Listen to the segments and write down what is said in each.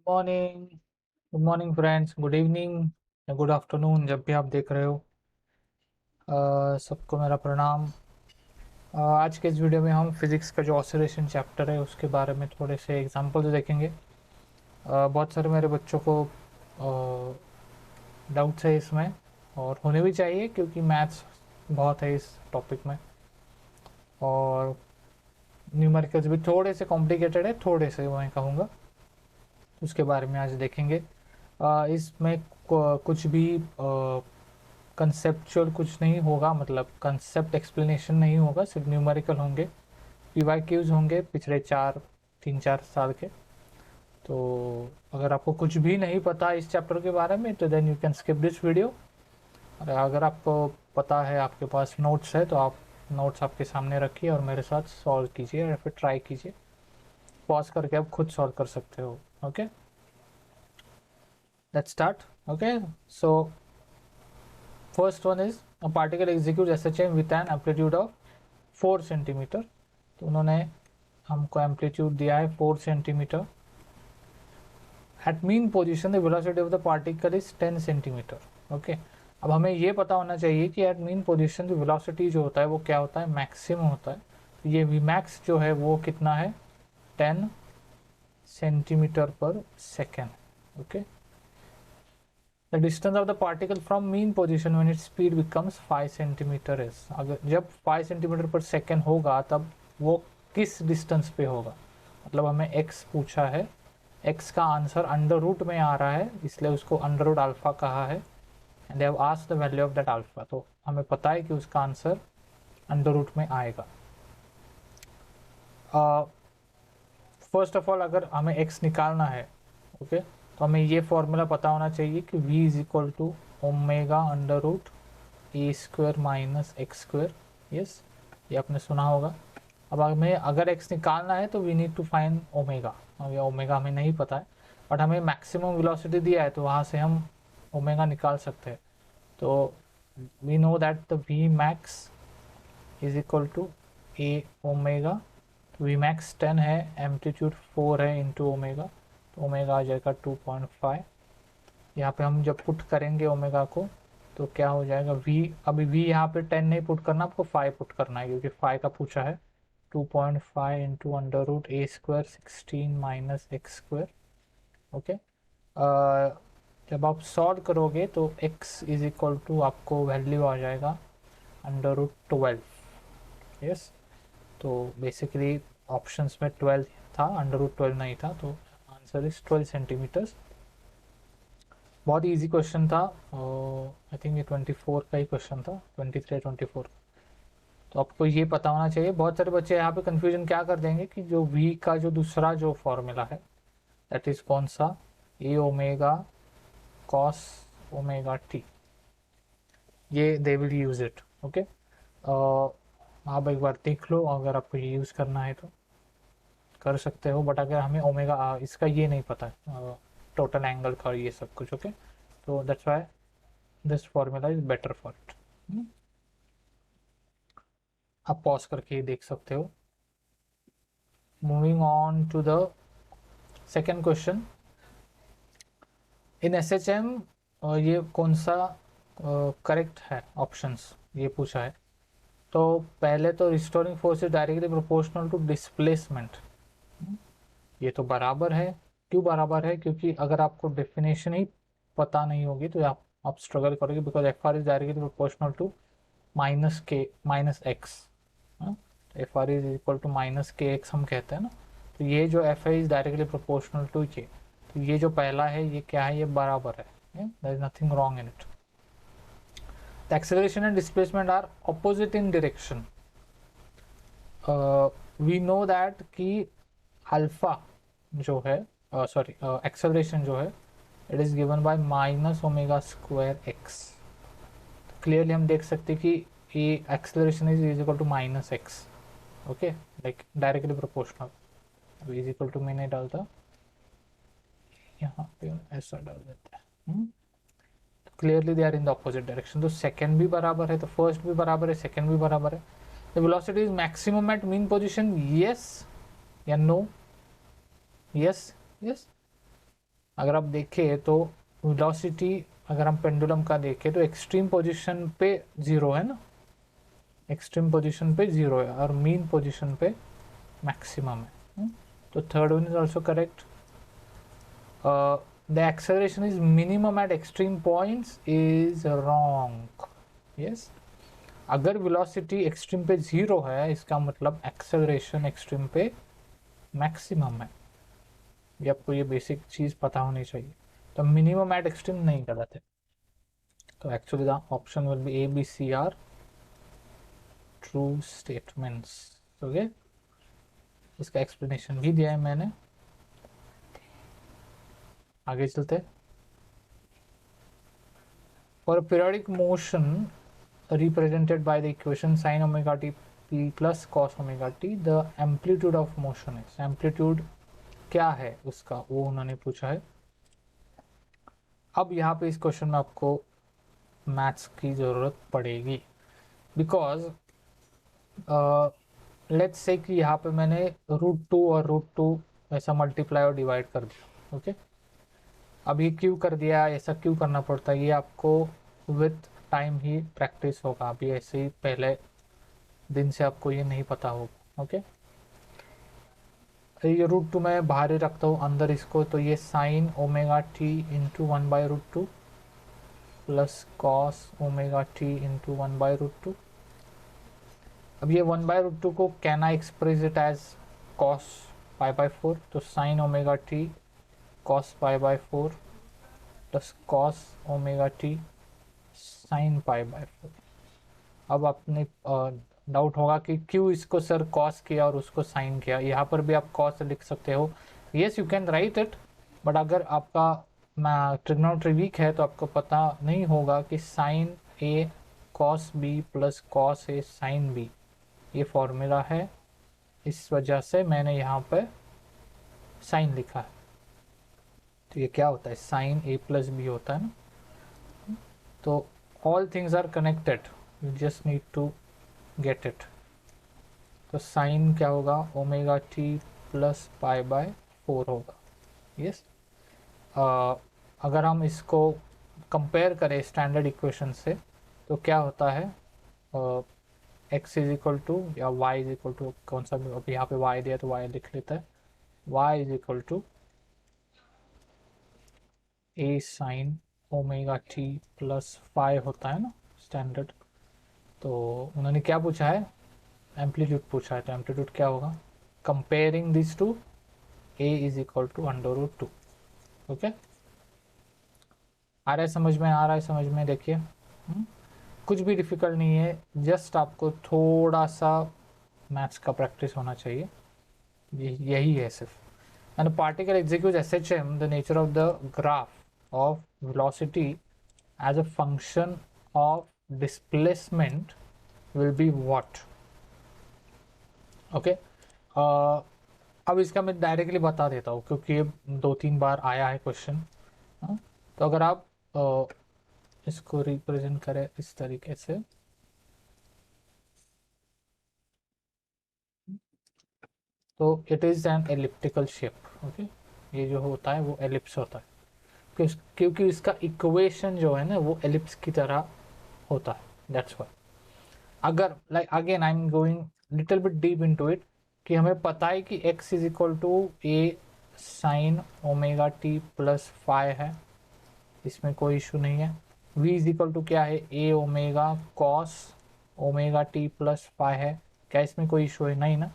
Morning. Good morning friends, good evening या good afternoon, जब भी आप देख रहे हो। सबको मेरा प्रणाम। आज के इस वीडियो में हम फिज़िक्स का जो ऑसिलेशन चैप्टर है उसके बारे में थोड़े से एग्जांपल्स देखेंगे। बहुत सारे मेरे बच्चों को डाउट्स है इसमें, और होने भी चाहिए क्योंकि मैथ्स बहुत है इस टॉपिक में, और न्यूमेरिकल्स भी थोड़े से कॉम्प्लिकेटेड है, थोड़े से मैं कहूँगा। उसके बारे में आज देखेंगे। इसमें कुछ भी कंसेप्चुअल कुछ नहीं होगा, मतलब कंसेप्ट एक्सप्लेनेशन नहीं होगा, सिर्फ न्यूमेरिकल होंगे, पीवाईक्यूज होंगे पिछले 3-4 साल के। तो अगर आपको कुछ भी नहीं पता इस चैप्टर के बारे में तो then you can skip this video. और अगर आपको पता है, आपके पास नोट्स है, तो आप नोट्स आपके सामने रखिए और मेरे साथ सॉल्व कीजिए या फिर ट्राई कीजिए। पॉज करके आप खुद सॉल्व कर सकते हो। Okay, let's start. Okay, so first one is a particle execute SHM with an amplitude of 4 centimetre. तो उन्होंने हमको एम्पलीट्यूड दिया है 4 centimetre. At mean position the velocity of the particle is 10 centimetre. Okay, अब हमें ये पता होना चाहिए कि एट मीन पोजिशन जो वेलोसिटी जो होता है वो क्या होता है, मैक्सिमम होता है। तो ये वी मैक्स जो है वो कितना है, 10 सेंटीमीटर पर second. Okay, the distance of the particle from mean position when its speed becomes 5 centimetre is, अगर जब 5 सेंटीमीटर पर सेकेंड होगा तब वो किस डिस्टेंस पे होगा। मतलब हमें x पूछा है, x का आंसर अंडर रूट में आ रहा है, इसलिए उसको अंडर रूट अल्फा कहा है, and they have asked the value of that alpha. तो हमें पता है कि उसका आंसर अंडर रूट में आएगा। फर्स्ट ऑफ ऑल अगर हमें x निकालना है, ओके, तो हमें ये फॉर्मूला पता होना चाहिए कि v is equal to omega under root A square minus X square. Yes, ये आपने सुना होगा। अब हमें अगर x निकालना है तो we need to find omega. अब ये ओमेगा हमें नहीं पता है, बट हमें मैक्सिमम वेलोसिटी दिया है तो वहाँ से हम ओमेगा निकाल सकते हैं। तो we know that the V max is equal to A omega. V max 10 है, एम्पलीट्यूड 4 है इंटू ओमेगा, तो ओमेगा आ जाएगा 2.5। यहाँ पे हम जब पुट करेंगे ओमेगा को तो क्या हो जाएगा, v, अभी v यहाँ पे 10 नहीं पुट करना, आपको 5 पुट करना है क्योंकि 5 का पूछा है। 2.5 into under root A square 16 minus X square. Okay, जब आप सॉल्व करोगे तो x इज इक्वल टू आपको वैल्यू आ जाएगा अंडर रूट 12। यस, तो बेसिकली ऑप्शंस में 12 था, अंडर रूट 12 नहीं था, तो आंसर इज 12 सेंटीमीटर्स। बहुत ही इजी क्वेश्चन था, आई थिंक ये 24 का ही क्वेश्चन था, 23-24। तो आपको ये पता होना चाहिए। बहुत सारे बच्चे यहाँ पे कंफ्यूजन क्या कर देंगे कि जो v का जो दूसरा जो फॉर्मूला है दैट इज कौन सा, ए ओमेगा कॉस ओमेगा टी, ये they will use it. Okay, आप एक बार देख लो, अगर आपको ये यूज़ करना है तो कर सकते हो, बट अगर हमें ओमेगा इसका ये नहीं पता है, टोटल एंगल का ये सब कुछ, ओके, तो that's why this formula is better for it. आप पॉज करके ही देख सकते हो। Moving on to the second question. In SHM ये कौन सा करेक्ट है, ऑप्शंस ये पूछा है। तो पहले तो restoring force is directly proportional to displacement, ये तो बराबर है। क्यों बराबर है, क्योंकि अगर आपको डेफिनेशन ही पता नहीं होगी तो आप स्ट्रगल करोगे, because F R is directly proportional to minus K minus X. F R is equal to minus K X हम कहते हैं ना, तो ये जो F I is directly proportional to ये, तो ये जो पहला है ये क्या है, ये बराबर है, there is nothing wrong in it. The acceleration and displacement are opposite in direction. We know that कि अल्फा जो है, सॉरी, एक्सेलरेशन जो है it is given by minus omega square X. Clearly हम देख सकते हैं कि ये acceleration is equal to minus X. Okay, like directly proportional. Is equal to मैंने डालता, यहाँ पे ऐसा डाल देता है। Clearly they are in the opposite direction. तो सेकेंड भी बराबर है, तो फर्स्ट भी बराबर है, सेकेंड भी बराबर है। The velocity is maximum at mean position, yes या नो, यस यस, अगर आप देखें तो वेलोसिटी अगर हम पेंडुलम का देखें तो एक्सट्रीम पोजीशन पे 0 है ना, एक्सट्रीम पोजीशन पे 0 है और मीन पोजीशन पे मैक्सिमम है। तो third one is also correct. the acceleration is minimum at extreme points is wrong. yes, अगर velocity extreme पे 0 है इसका मतलब acceleration extreme पे maximum है। ये आपको ये बेसिक चीज पता होनी चाहिए। तो minimum at extreme नहीं गलत है। तो actually the option will be A, B, C are true statements. okay, इसका explanation भी दिया है मैंने। आगे चलते। For a periodic motion represented by the equation sin omega t p plus cos omega t, the amplitude of motion is, amplitude क्या है उसका वो उन्होंने पूछा है। अब यहाँ पे इस क्वेश्चन में आपको मैथ्स की ज़रूरत पड़ेगी, बिकॉज लेट्स से कि यहाँ पे मैंने √2 और √2 ऐसा मल्टीप्लाई और डिवाइड कर दिया। ओके, अब ये क्यों कर दिया, ऐसा क्यों करना पड़ता है, ये आपको विथ टाइम ही प्रैक्टिस होगा। अभी ऐसे ही पहले दिन से आपको ये नहीं पता होगा। ओके, ये √2 मैं बाहर ही रखता हूँ अंदर इसको, तो ये sine omega T into 1/√2 plus cos omega T into 1/√2। अब ये 1/√2 को can I express it as cos π/4, तो sine omega T cos π/4 plus cos omega T sine π/4। अब आपने डाउट होगा कि क्यों इसको सर कॉस किया और उसको साइन किया। यहाँ पर भी आप कॉस लिख सकते हो, yes you can write it, but अगर आपका ट्रिग्नोमेट्री वीक है तो आपको पता नहीं होगा कि sign A cos B plus cos A sine B ये फॉर्मूला है, इस वजह से मैंने यहाँ पर साइन लिखा है। तो ये क्या होता है, साइन ए प्लस बी होता है ना। तो all things are connected, you just need to get it. तो साइन क्या होगा, ओमेगा टी प्लस π/4 होगा। यस, अगर हम इसको कंपेयर करें स्टैंडर्ड इक्वेशन से तो क्या होता है, x इज इक्वल टू या y इज इक्वल टू, कौन सा भी, अब यहाँ पे y दिया तो y लिख लेता है, y is equal to a sine omega T plus 5 होता है ना स्टैंडर्ड। तो उन्होंने क्या पूछा है, एम्पलीट्यूड पूछा है, तो एम्पलीट्यूड क्या होगा, comparing this to a is equal to √2। Okay, आ रहा है समझ में, आ रहा है समझ में, देखिए कुछ भी डिफिकल्ट नहीं है, जस्ट आपको थोड़ा सा मैथ्स का प्रैक्टिस होना चाहिए, यही है सिर्फ। And particle execute SHM, the nature of the graph of velocity as a function of displacement will be what? Okay, अब इसका मैं डायरेक्टली बता देता हूँ क्योंकि ये 2-3 बार आया है क्वेश्चन। तो अगर आप इसको रिप्रेजेंट करें इस तरीके से, तो it is an elliptical shape. Okay, ये जो होता है वो एलिप्स होता है क्योंकि इसका इक्वेशन जो है ना वो एलिप्स की तरह होता है, दैट्स व्हाई। अगर like again I am going little bit deep into it, कि हमें पता है कि x is equal to A sine omega T plus 5 है, इसमें कोई इशू नहीं है। v इज इक्वल टू क्या है, A omega cos omega T plus 5 है, क्या इसमें कोई इशू है, नहीं ना।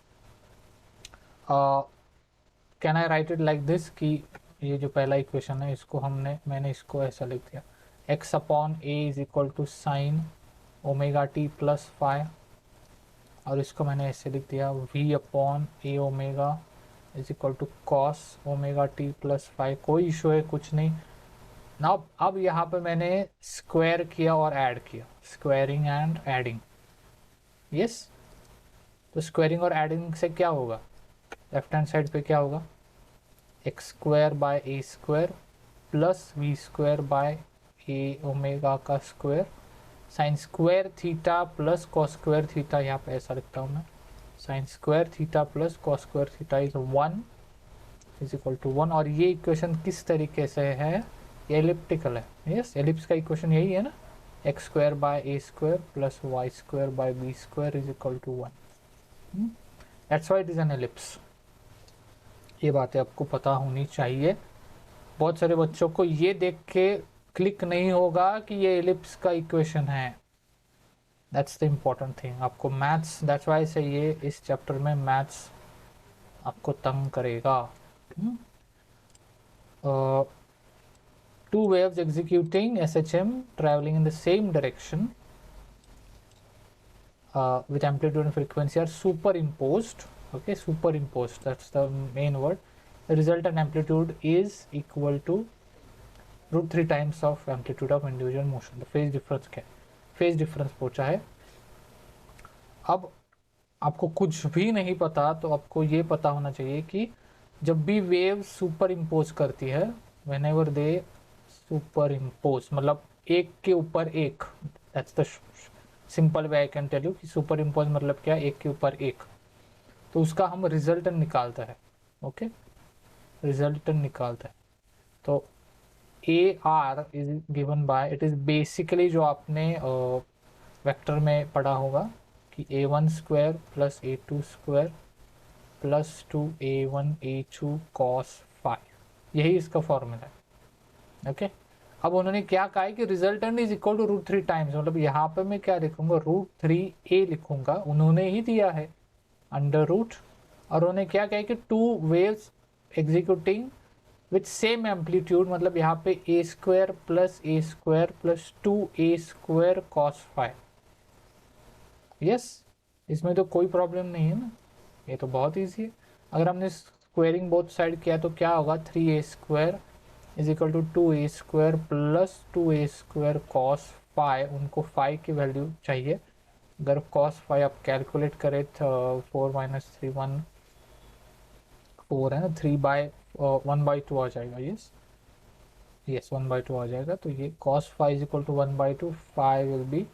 Can I write it like this, कि ये जो पहला इक्वेशन है इसको मैंने इसको ऐसा लिख दिया, x upon A is equal to sine omega T plus 5, और इसको मैंने ऐसे लिख दिया v upon A omega is equal to cos omega T plus 5, कोई इशू है कुछ नहीं ना। अब यहाँ पे मैंने स्क्वायर किया और ऐड किया, स्क्वायरिंग एंड एडिंग। यस, तो स्क्वायरिंग और एडिंग से क्या होगा, लेफ्ट हैंड साइड पे क्या होगा, X square by A square plus V square by A omega का square sine square theta plus cos square theta, यहाँ पे ऐसा लिखता हूँ मैं, sine square theta plus cos square theta is 1 is equal to 1। और ये इक्वेशन किस तरीके से है, ये एलिप्टिकल है। यस, एलिप्स का इक्वेशन यही है ना, X square by A square plus Y square by B square is equal to 1। That's why it is an ellipse. ये बातें आपको पता होनी चाहिए। बहुत सारे बच्चों को ये देख के क्लिक नहीं होगा कि ये एलिप्स का इक्वेशन है। That's the important thing. आपको मैथ्स, दैट्स वाई से ये इस चैप्टर में मैथ्स आपको तंग करेगा। Two waves executing SHM traveling in the same direction with amplitude and frequency are superimposed. Okay, superimposed, that's the main word. The resultant amplitude is equal to √3 times of amplitude of individual motion. The phase difference क्या है, phase difference पूछा है। अब आपको कुछ भी नहीं पता तो आपको ये पता होना चाहिए कि जब भी वेव सुपर इम्पोज करती है, whenever they सुपर इम्पोज मतलब एक के ऊपर एक, that's the simple way I can tell you कि सुपर इम्पोज मतलब क्या, एक के ऊपर एक, तो उसका हम रिजल्टेंट निकालता है। ओके, रिजल्टेंट निकालता है। तो A R is given bye, it is basically जो आपने वेक्टर में पढ़ा होगा कि a1 square plus a2 square plus 2a1 a2 cos phi, यही इसका फॉर्मूला है। ओके, अब उन्होंने क्या कहा है कि resultant is equal to √3 times, मतलब यहाँ पे मैं क्या लिखूंगा, √3a लिखूंगा, उन्होंने ही दिया है अंडर रूट। और उन्होंने क्या कहा है कि two waves executing with same amplitude, मतलब यहाँ पे a square plus plus 2a square cos phi. Yes, इसमें तो कोई प्रॉब्लम नहीं है ना, ये तो बहुत ईजी है। अगर हमने स्क्वेयरिंग बोथ साइड किया तो क्या होगा, 3a square is equal to 2a square plus 2a square cos phi. उनको फाई की वैल्यू चाहिए। अगर कॉस फाई आप कैलकुलेट करें तो 4 - 3 1 4 है ना, 3/1/2 आ जाएगा। यस यस, 1/2 आ जाएगा। तो ये cos phi is equal to 1/2, phi will be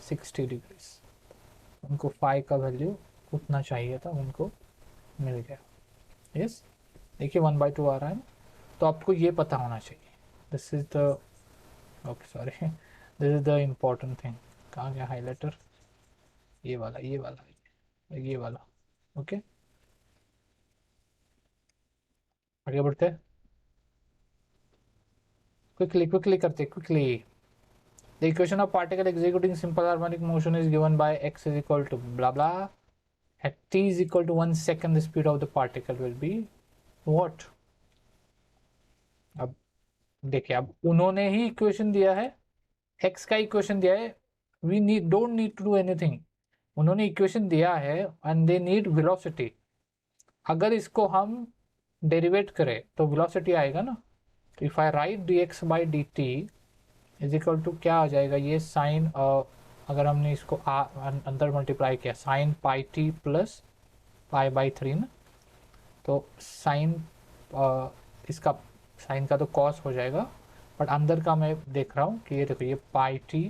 60 degrees. उनको फाई का वैल्यू उतना चाहिए था, उनको मिल गया। यस, देखिए 1/2 आ रहा है ना, तो आपको ये पता होना चाहिए। This is the, okay sorry, this is the important thing. कहाँ गया हाईलाइटर, ये वाला ये वाला ये वाला। ओके, आगे बढ़ते हैं, क्विकली करते quickly. The equation of particle executing simple harmonic motion is given by x is equal to blah blah, at t is equal to 1 second the speed of the particle will be what। अब देखिए, अब उन्होंने ही equation दिया है, x का equation दिया है, we don't need to do anything। उन्होंने इक्वेशन दिया है एंड दे नीड वेलोसिटी। अगर इसको हम डेरिवेट करें तो वेलोसिटी आएगा ना। तो if I write dx by dt is equal to क्या आ जाएगा, ये साइन, अगर हमने इसको अंदर मल्टीप्लाई किया, साइन पाई टी प्लस π/3 ना, तो साइन इसका साइन का तो कॉस हो जाएगा, बट अंदर का मैं देख रहा हूँ कि ये देखो, ये पाई टी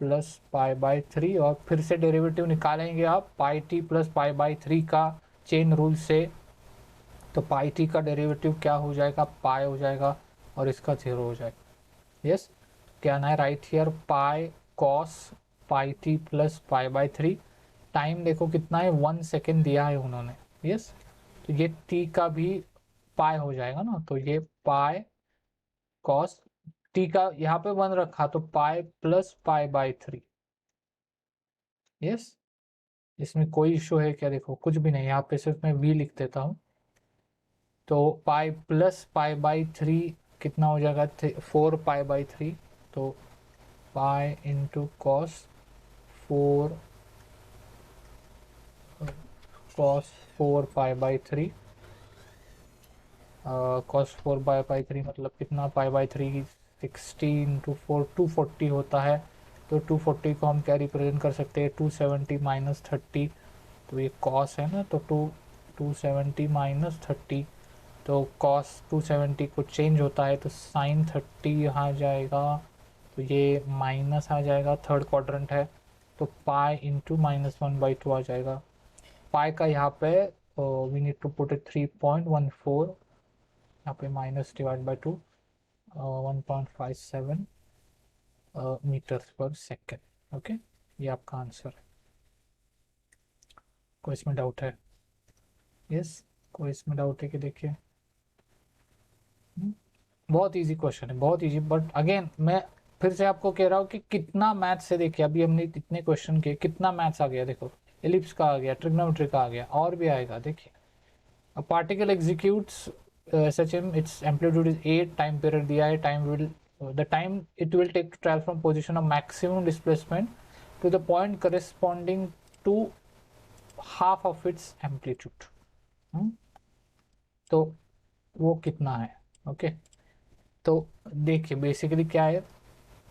प्लस π/3, और फिर से डेरिवेटिव निकालेंगे आप पाई टी प्लस π/3 का चेन रूल से, तो पाई टी का डेरिवेटिव क्या हो जाएगा, पाई हो जाएगा, और इसका 0 हो जाएगा। यस, क्या ना है, right here pi cos pi t plus π/3। Time देखो कितना है, 1 सेकेंड दिया है उन्होंने। यस, तो ये टी का भी पाई हो जाएगा ना, तो ये पाई कॉस टी का यहाँ पे 1 रखा तो पाई प्लस π/3। यस, इसमें कोई इशू है क्या, देखो कुछ भी नहीं, यहाँ पे सिर्फ मैं v लिख देता हूँ। तो पाई प्लस π/3 कितना हो जाएगा, 4π/3, तो पाई इंटू कॉस 4π/3, कॉस 4π/3 मतलब कितना, π/3 60 इंटू 4 240 होता है। तो 240 को हम क्या रिप्रेजेंट कर सकते हैं, 270 - 30, तो ये कॉस है ना, तो 270 - 30, तो कॉस 270 को चेंज होता है तो साइन 30 यहाँ जाएगा, तो ये माइनस आ जाएगा, थर्ड क्वाड्रेंट है, तो पाई इंटू -1/2 आ जाएगा। पाई का यहाँ पे we need to put it 3.14, यहाँ पे minus divide by 2 1.57 metres per second. Okay, ये आपका आंसर है। कोई इसमें डाउट है? यस, कोई इसमें डाउट है कि देखिए बहुत इजी क्वेश्चन है, बहुत इजी। बट अगेन मैं फिर से आपको कह रहा हूँ कि कितना मैथ्स से देखिए, अभी हमने इतने क्वेश्चन किए, कितना मैथ्स आ गया देखो, एलिप्स का आ गया, ट्रिग्नोमेट्री का आ गया, और भी आएगा। देखिए a particle executes SHM, its amplitude is 8, time period दिया है, time will the time it will take to travel from position of maximum displacement to the point corresponding to half of its amplitude. तो वो कितना है? Okay तो देखिए basically क्या है,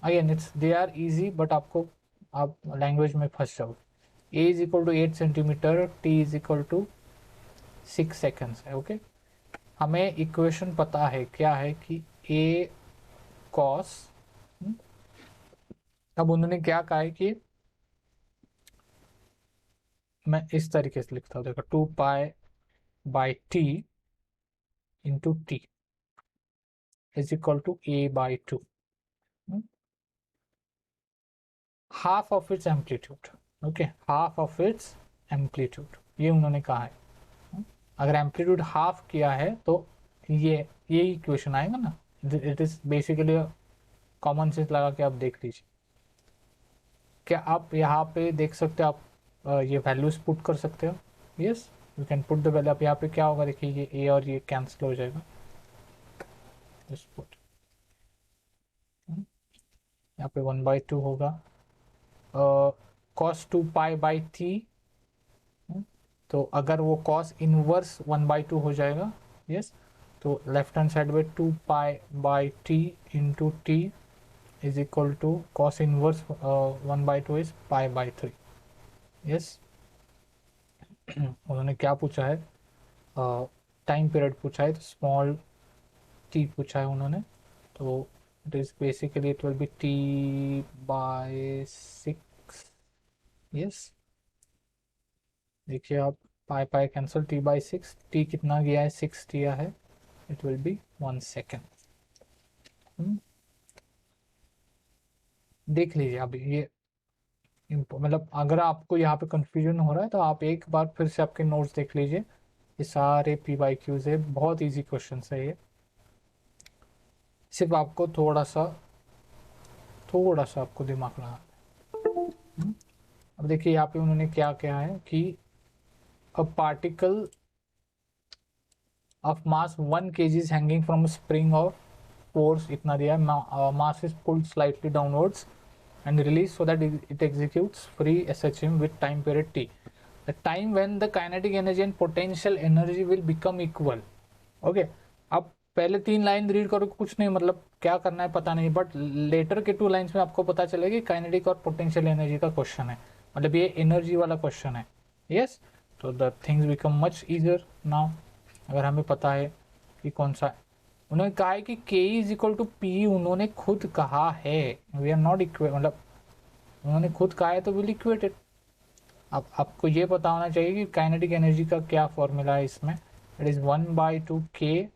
again it's they are easy, but आपको आप लैंग्वेज में फंस जाओ। A is equal to 8 centimetres, t is equal to 6 seconds है। ओके हमें इक्वेशन पता है क्या है कि ए कॉस, अब उन्होंने क्या कहा है कि मैं इस तरीके से लिखता हूँ, देखो 2 pi by T into T is equal to A by 2, half of its amplitude. Okay half of its amplitude, ये उन्होंने कहा है। अगर एम्पलीट्यूड हाफ किया है तो ये इक्वेशन आएगा ना। It is basically common sense लगा के आप देख लीजिए। क्या आप यहाँ पे देख सकते हो, आप ये वैल्यूज पुट कर सकते हो? Yes you can put the value. आप यहाँ पे क्या होगा देखिए, ये ए और ये कैंसिल हो जाएगा। जस्ट पुट यहाँ पे 1/2 होगा cos 2 पाई बाई थी। तो अगर वो cos इनवर्स 1/2 हो जाएगा, यस तो लेफ्ट हैंड साइड में 2 pi by T into T is equal to cos inverse 1/2 is pi by 3। Yes उन्होंने क्या पूछा है, टाइम पीरियड पूछा है, तो स्मॉल टी पूछा है उन्होंने, तो it is basically it will be t by 6। Yes देखिए आप pi pi cancel, t by 6, t कितना गया है 6 दिया है, इट विल बी 1 सेकेंड। देख लीजिए अभी ये मतलब अगर आपको यहाँ पे कंफ्यूजन हो रहा है तो आप एक बार फिर से आपके नोट्स देख लीजिए, ये सारे PYQs है, बहुत इजी क्वेश्चन है ये। सिर्फ आपको थोड़ा सा आपको दिमाग लगाना। अब देखिए यहाँ पे उन्होंने क्या कहा है कि a particle of mass 1 kg is hanging from a spring of force इतना दिया है, mass is pulled slightly downwards and released so that it executes free SHM with time period t. The time when the kinetic energy and potential energy will become equal. Okay अब पहले 3 line read करो, कुछ नहीं मतलब क्या करना है पता नहीं, बट लेटर के 2 लाइन्स में आपको पता चलेगा काइनेटिक और पोटेंशियल एनर्जी का क्वेश्चन है, मतलब ये एनर्जी वाला क्वेश्चन है। यस तो the things become much easier now, अगर हमें पता है कि कौन सा। उन्होंने कहा है कि K is equal to P, उन्होंने खुद कहा है, वी आर नॉट इक्वेट, मतलब उन्होंने खुद कहा है तो विल इक्वेटेड। अब आपको ये पता होना चाहिए कि काइनेटिक एनर्जी का क्या फॉर्मूला है इसमें, it is 1/2 K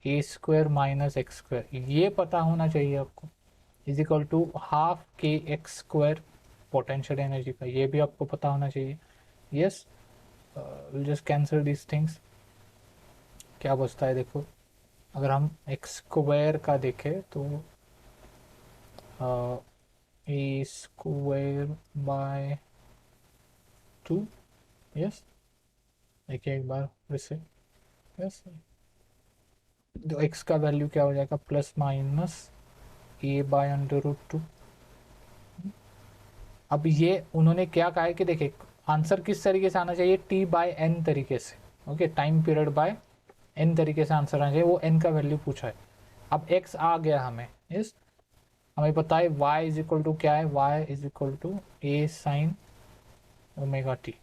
A square minus X square, ये पता होना चाहिए आपको, इज इक्वल टू हाफ के एक्स स्क्वायर पोटेंशियल एनर्जी का, ये भी आपको पता होना चाहिए। Yes will just cancel this things, क्या बचता है देखो, अगर हम एक्स स्क्वायर का देखें तो ए स्क्वायर बाय 2। यस देखिए एक बार फिर से, यस तो एक्स का वैल्यू क्या हो जाएगा, प्लस माइनस ए बाय √2। अब ये उन्होंने क्या कहा है कि देखिए आंसर किस तरीके से आना चाहिए, टी बाय एन तरीके से। Okay time period by N तरीके से आंसर आना चाहिए, वो एन का वैल्यू पूछा है। अब एक्स आ गया हमें, यस हमें पता है वाई इज इक्वल टू क्या है, Y is equal to A sine omega T.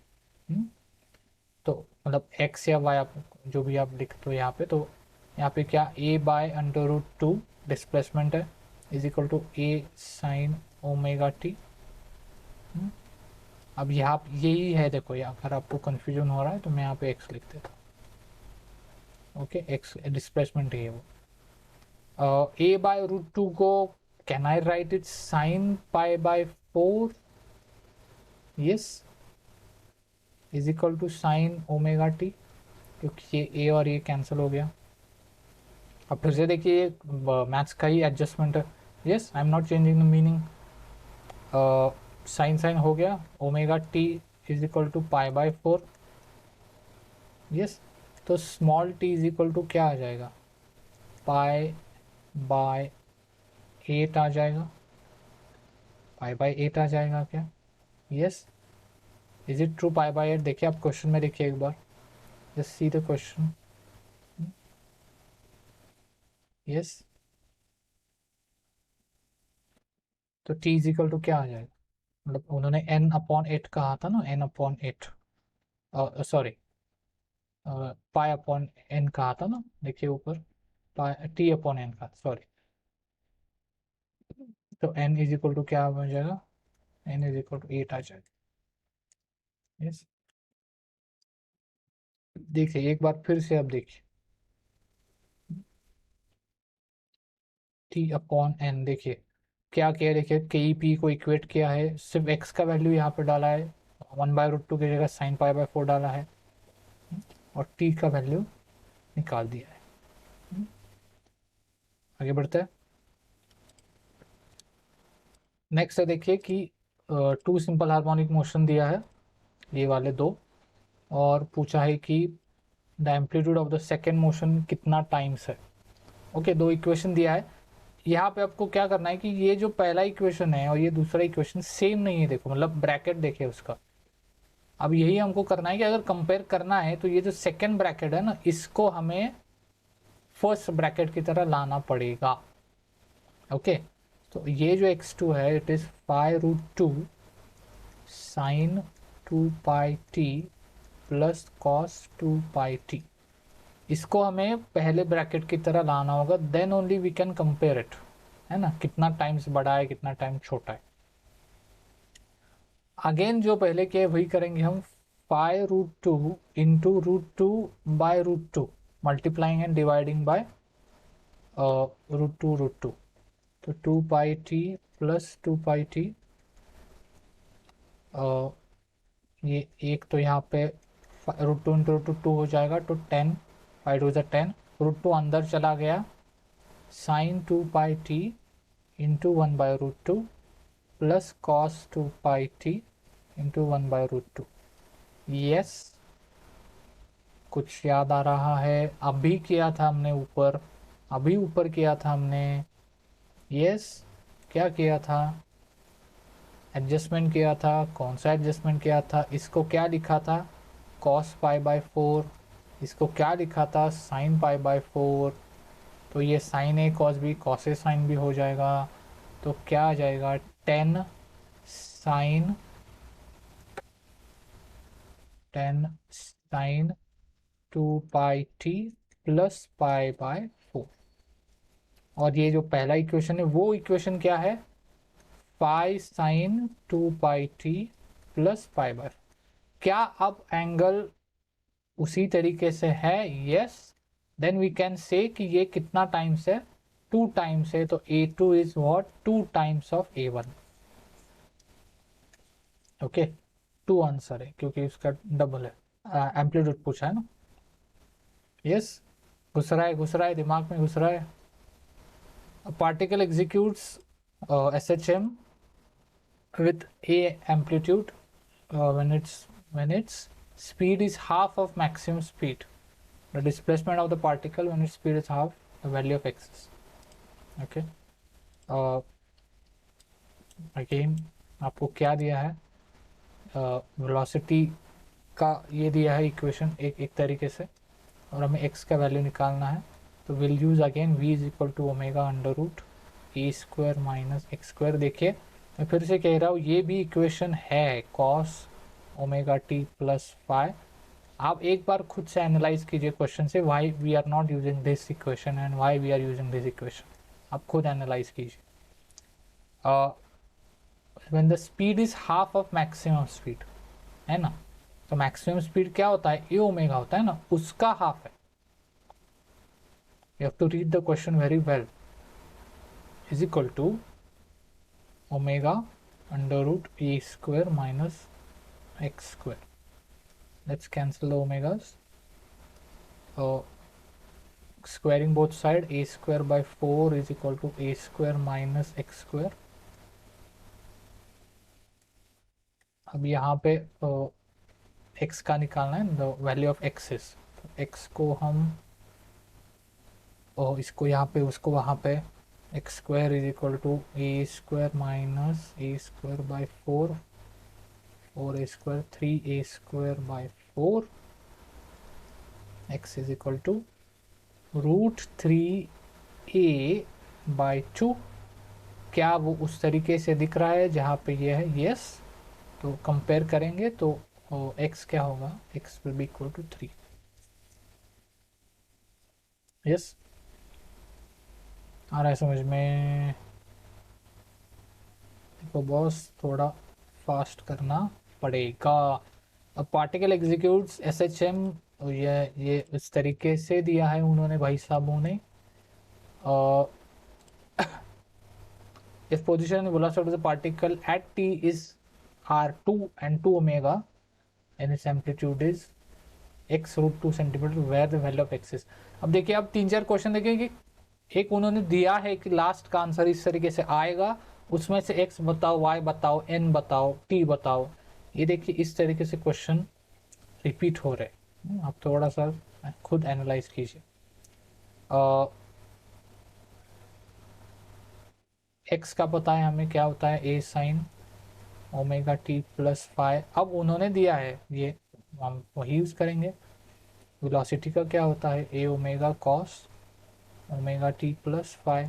तो मतलब एक्स या वाई आप जो भी आप लिखते हो यहाँ पे, तो यहाँ पे क्या ए बाय √2 डिस्प्लेसमेंट है is equal to A sine omega T. अब यहाँ यही है देखो, अगर आपको कन्फ्यूजन हो रहा है तो मैं यहाँ पे एक्स लिख देता हूँ। ओके, एक्स डिस्प्लेसमेंट है वो। ए बाय रूट टू को can I write it sine pi by 4, yes, is equal to sine omega T, क्योंकि ये ए और ये कैंसिल हो गया। अब फिर से देखिए मैथ्स का ही एडजस्टमेंट है। Yes, I am not changing the meaning. Sine sine हो गया, omega t is equal to pi by 4। Yes, तो small t is equal to क्या आ जाएगा, पाई बाय 8 आ जाएगा, पाई बाय 8 आ जाएगा क्या? Yes, is it true pi by 8? देखिए आप क्वेश्चन में देखिए एक बार, just see the question. Yes, तो टी इज इक्वल टू क्या आ जाएगा, मतलब उन्होंने n अपॉन 8 कहा था ना, n upon 8, sorry pi upon n कहा था ना, देखिए ऊपर पाई टी अपॉन n का, सॉरी। तो n इज इक्वल टू क्या बन जाएगा, n इज इक्वल टू 8 आ जाएगा। यस, देखिए एक बार फिर से आप देखिए, टी अपॉन n, देखिए क्या किया, देखिए के ई पी को इक्वेट किया है, सिर्फ x का वैल्यू यहाँ पे डाला है, 1/√2 की जगह साइन पाई बाय 4 डाला है, और t का वैल्यू निकाल दिया है। आगे बढ़ते हैं। नेक्स्ट है देखिए कि टू सिंपल हार्मोनिक मोशन दिया है, ये वाले दो, और पूछा है कि the amplitude of the second motion कितना टाइम्स है। ओके, दो इक्वेशन दिया है। यहाँ पे आपको क्या करना है कि ये जो पहला इक्वेशन है और ये दूसरा इक्वेशन सेम नहीं है, देखो मतलब ब्रैकेट देखिए उसका। अब यही हमको करना है कि अगर कंपेयर करना है तो ये जो सेकेंड ब्रैकेट है ना, इसको हमें फर्स्ट ब्रैकेट की तरह लाना पड़ेगा। ओके, तो ये जो x2 है, it is π√2 sine 2πt plus cos 2πt, इसको हमें पहले ब्रैकेट की तरह लाना होगा, then only we can compare it, है ना, कितना टाइम्स बड़ा है कितना टाइम छोटा है। अगेन जो पहले किए वही करेंगे हम, π√2 into √2 by √2, multiplying and dividing by √2, तो 2πt प्लस 2πt, ये एक तो यहाँ पे √2 इंटू √2 हो जाएगा, तो 10, 5 2 10, √2 अंदर चला गया, sine 2πt into 1/√2 plus cos 2πt into 1/√2। Yes, कुछ याद आ रहा है? अभी किया था हमने ऊपर, अभी ऊपर किया था हमने। यस, क्या किया था, एडजस्टमेंट किया था। कौन सा एडजस्टमेंट किया था, इसको क्या लिखा था, कॉस पाई बाय 4, इसको क्या लिखा था, साइन पाई बाय 4, तो ये sign A cos B cos A sine B हो जाएगा, तो क्या आ जाएगा 10 sign 2πt plus pi by 4। और ये जो पहला इक्वेशन है वो इक्वेशन क्या है, pi sine 2πt plus pi by. क्या अब एंगल उसी तरीके से है? Yes, then we can say कि ये कितना टाइम्स है, 2 टाइम्स है, तो A2 is what, 2 times of A1। Okay, 2 answer है क्योंकि इसका डबल है, एम्पलीट्यूड पूछा है ना। यस, घुस रहा है दिमाग में, घुस रहा है। Particle executes SHM with A amplitude when its speed is half of maximum speed, the displacement of the particle when its speed is half the value of x। okay, again आपको क्या दिया है, वेलोसिटी का ये दिया है equation एक तरीके से, और हमें x का वैल्यू निकालना है, तो will use again v is equal to omega under root A square minus X square. देखिए मैं फिर से कह रहा हूँ, ये भी इक्वेशन है cos omega T plus five. आप एक बार खुद से एनालाइज कीजिए क्वेश्चन से, why we are not using this equation and why we are using this equation, आप खुद एनालाइज कीजिए। When the speed is half of maximum speed, है ना, तो मैक्सिमम स्पीड क्या होता है, ए ओमेगा होता है ना, उसका हाफ है। you have to read the question very well, is equal to omega under root a square minus x square. Let's cancel the omegas. Squaring both side, a square by 4 is equal to a square minus x square. अब यहाँ पे x का निकालना है, the value of x is, x को हम इसको यहाँ पे उसको वहाँ पे x square is equal to a square minus a square by 4, 4a square 3a square by 4, x is equal to root 3a by 2। क्या वो उस तरीके से दिख रहा है जहाँ पे ये है? यस। तो कंपेयर करेंगे तो x क्या होगा? x will be equal to 3। Yes, आ रहा है समझ में? देखो बॉस, थोड़ा फास्ट करना पड़ेगा। अब पार्टिकल एग्जीक्यूट्स SHM, ये इस तरीके से दिया है उन्होंने भाई साहबों ने। इस position velocity of the particle at t is r2 and 2 omega and its amplitude is x root 2 centimeter where the value of x is। अब देखिए, अब 3-4 क्वेश्चन देखिए कि एक उन्होंने दिया है कि लास्ट का आंसर इस तरीके से आएगा, उसमें से x बताओ, y बताओ, n बताओ, t बताओ। ये देखिए इस तरीके से क्वेश्चन रिपीट हो रहे। आप थोड़ा सा खुद एनालाइज कीजिए। x का पता है हमें क्या होता है, a sine omega t plus phi. अब उन्होंने दिया है ये, हम वही यूज करेंगे। वेलोसिटी का क्या होता है, a omega cos omega t plus phi.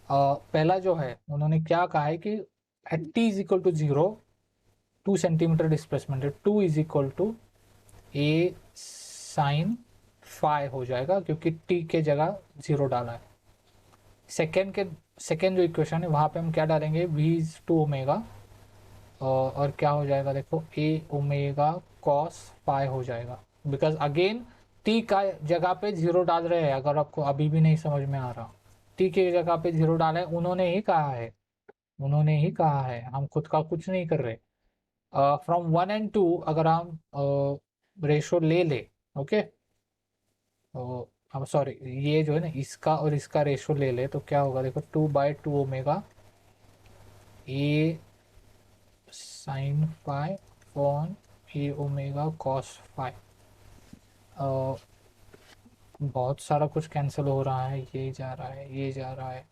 पहला जो है उन्होंने क्या कहा है कि at t is equal to 0 2 centimetre displacement है, 2 is equal to a sine phi हो जाएगा क्योंकि t के जगह 0 डाला है। सेकेंड जो इक्वेशन है वहाँ पे हम क्या डालेंगे, v इज टू ओमेगा और क्या हो जाएगा, देखो a ओमेगा कॉस फाई हो जाएगा। बिकॉज अगेन t का जगह पे 0 डाल रहे हैं। अगर आपको अभी भी नहीं समझ में आ रहा, t के जगह पे 0 डाला है, उन्होंने ही कहा है, उन्होंने ही कहा है, हम खुद का कुछ नहीं कर रहे। फ्रॉम 1 and 2 अगर हम रेशो ले ले, ओके, अब सॉरी, ये जो है ना इसका और इसका रेशो ले ले तो क्या होगा, देखो 2/2 omega a sine phi upon A omega cos phi. बहुत सारा कुछ कैंसिल हो रहा है, ये जा रहा है, ये जा रहा है,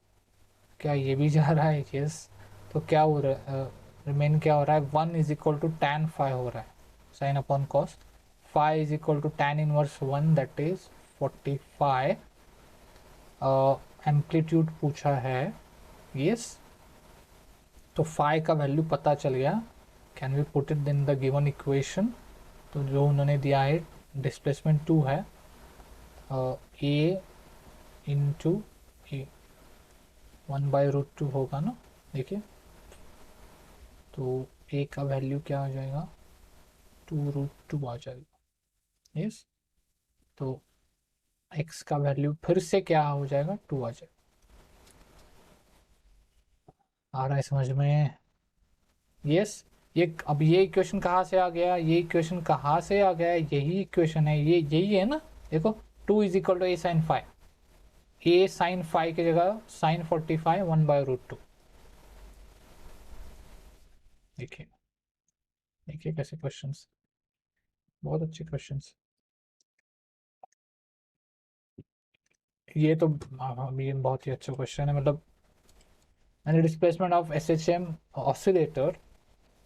क्या ये भी जा रहा है? यस। तो क्या हो रहा है, रिमेन क्या हो रहा है, 1 is equal to tan phi हो रहा है, sine upon cos phi is equal to tan inverse 1 that is 45। Amplitude पूछा है, यस। तो फाई का वैल्यू पता चल गया। Can we put it in the given equation? तो जो उन्होंने दिया है डिस्प्लेसमेंट 2 है, a इंटू ए 1/√2 होगा ना, देखिए। तो a का वैल्यू क्या आ जाएगा, 2√2 आ जाएगा, यस। तो x का वैल्यू फिर से क्या हो जाएगा, 2 आ जाएगा। आ रहा है समझ में? यस। ये अब ये इक्वेशन कहाँ से आ गया, ये इक्वेशन कहाँ से आ गया, यही इक्वेशन है, ये यही है ना। देखो 2 is equal to a sine phi, a sine phi की जगह साइन 45 1/√2। देखिए देखिए कैसे क्वेश्चंस, बहुत अच्छे क्वेश्चंस। ये तो ये बहुत ही अच्छा क्वेश्चन है। मतलब and the displacement of SHM oscillator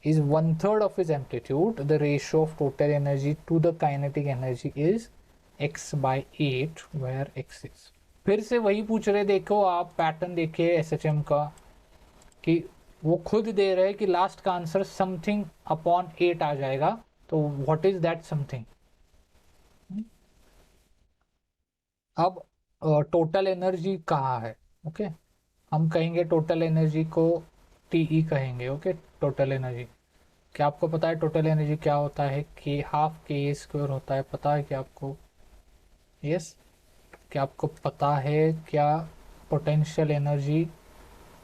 is 1/3 of its amplitude, the ratio of total energy to the kinetic energy is x/8 where x is। फिर से वही पूछ रहे, देखो आप पैटर्न देखिए SHM का कि वो खुद दे रहे कि लास्ट का आंसर समथिंग अपॉन 8 आ जाएगा। तो व्हाट इज दैट समथिंग? अब टोटल एनर्जी कहाँ है, ओके। हम कहेंगे टोटल एनर्जी को टीई कहेंगे, ओके। टोटल एनर्जी क्या आपको पता है, टोटल एनर्जी क्या होता है, कि हाफ के स्क्वायर होता है, पता है क्या आपको? यस। क्या आपको पता है क्या पोटेंशियल एनर्जी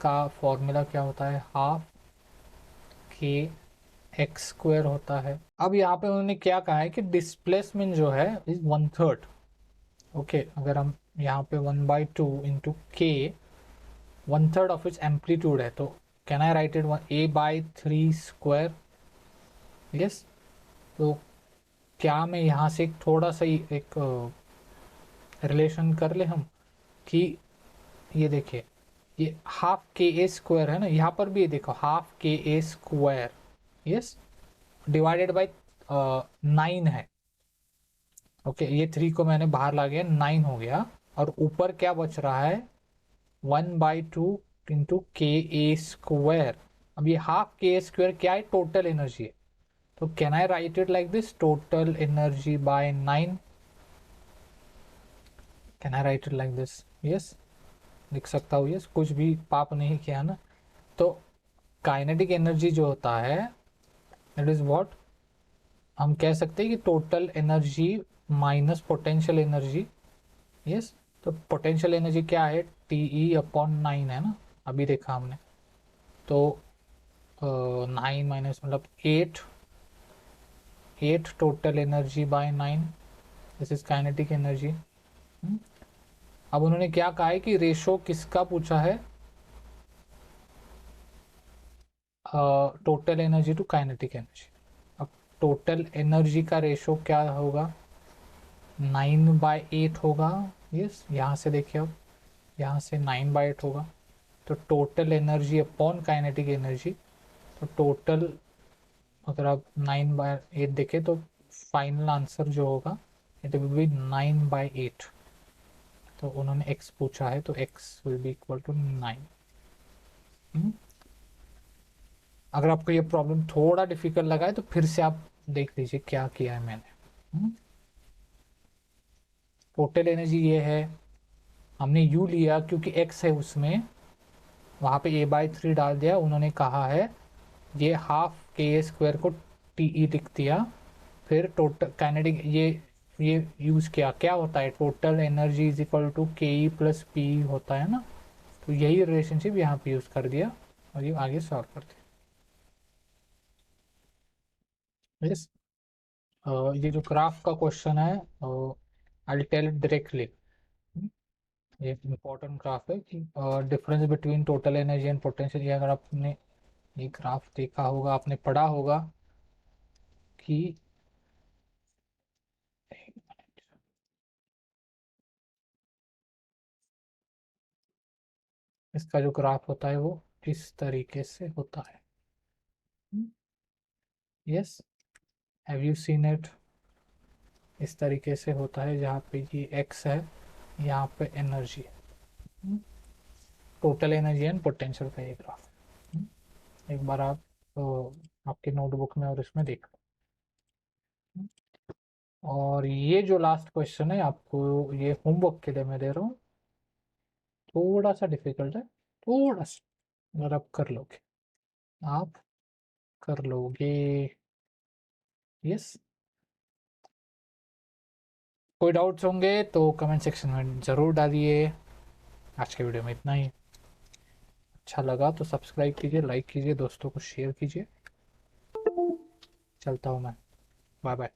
का फॉर्मूला क्या होता है? हाफ के एक्स स्क्वायर होता है। अब यहाँ पे उन्होंने क्या कहा है कि डिस्प्लेसमेंट जो है इज 1/3। ओके, अगर हम यहाँ पे 1/2 इंटू के 1/3 ऑफ इट्स एम्पलीट्यूड है, तो can I write it a/3 square? Yes. तो क्या मैं यहाँ से एक थोड़ा सा एक रिलेशन कर ले हम कि ये देखिए, ये हाफ के ए स्क्वायर है ना, यहाँ पर भी ये देखो हाफ के ए स्क्वायर, यस, डिवाइडेड बाई 9 है। ओके, ये 3 को मैंने बाहर ला गया, 9 हो गया, और ऊपर क्या बच रहा है? 1/2 इंटू के ए स्क्वायर। अब ये हाफ के ए स्क्वायर क्या है? टोटल एनर्जी है। तो can I write it like this, total energy by 9? Can I write it like this? Yes, लिख सकता हूँ। यस, कुछ भी पाप नहीं किया ना। तो काइनेटिक एनर्जी जो होता है इट इज व्हाट, हम कह सकते हैं कि total energy minus potential energy. Yes, तो पोटेंशियल एनर्जी क्या है? TE/9 है ना, अभी देखा हमने। तो 9 माइनस मतलब 8 total energy by 9, this is kinetic energy. अब उन्होंने क्या कहा है कि रेशो किसका पूछा है? Total energy to kinetic energy. अब टोटल एनर्जी का रेशो क्या होगा? 9/8 होगा। यस, यहाँ से देखिए, अब यहाँ से 9/8 होगा। तो total energy upon kinetic energy, तो टोटल अगर आप 9/8 देखें तो फाइनल आंसर जो होगा इट विल बी 9/8। तो उन्होंने x पूछा है, तो x will be equal to 9। अगर आपको ये प्रॉब्लम थोड़ा डिफिकल्ट लगा है तो फिर से आप देख लीजिए क्या किया है मैंने। टोटल एनर्जी ये है, हमने u लिया क्योंकि x है उसमें, वहाँ पे a/3 डाल दिया। उन्होंने कहा है ये हाफ के ए स्क्वायर को TE लिख दिया, फिर टोटल काइनेटिक ये यूज़ किया। क्या होता है? Total energy is equal to KE plus P होता है ना, तो यही रिलेशनशिप यहाँ पे यूज़ कर दिया और ये आगे सॉल्व कर दिया। यस, ये जो ग्राफ का क्वेश्चन है आई टेल इट डायरेक्टली। ये इम्पोर्टेंट ग्राफ है कि difference between total energy and potential. ये अगर आपने ये ग्राफ देखा होगा, आपने पढ़ा होगा कि इसका जो ग्राफ होता है वो इस तरीके से होता है। Yes, have you seen it? इस तरीके से होता है, जहाँ पे ये एक्स है, यहाँ पे एनर्जी है, टोटल एनर्जी एंड पोटेंशियल का ये ग्राफ है। एक बार आप आपके नोटबुक में और इसमें देख लो। और ये जो लास्ट क्वेश्चन है आपको ये होमवर्क के लिए मैं दे रहा हूँ, थोड़ा सा डिफिकल्ट है, थोड़ा सा, अगर आप कर लोगे, आप कर लोगे। यस, कोई डाउट्स होंगे तो कमेंट सेक्शन में ज़रूर डालिए। आज के वीडियो में इतना ही। अच्छा लगा तो सब्सक्राइब कीजिए, लाइक कीजिए, दोस्तों को शेयर कीजिए। चलता हूँ मैं, बाय बाय।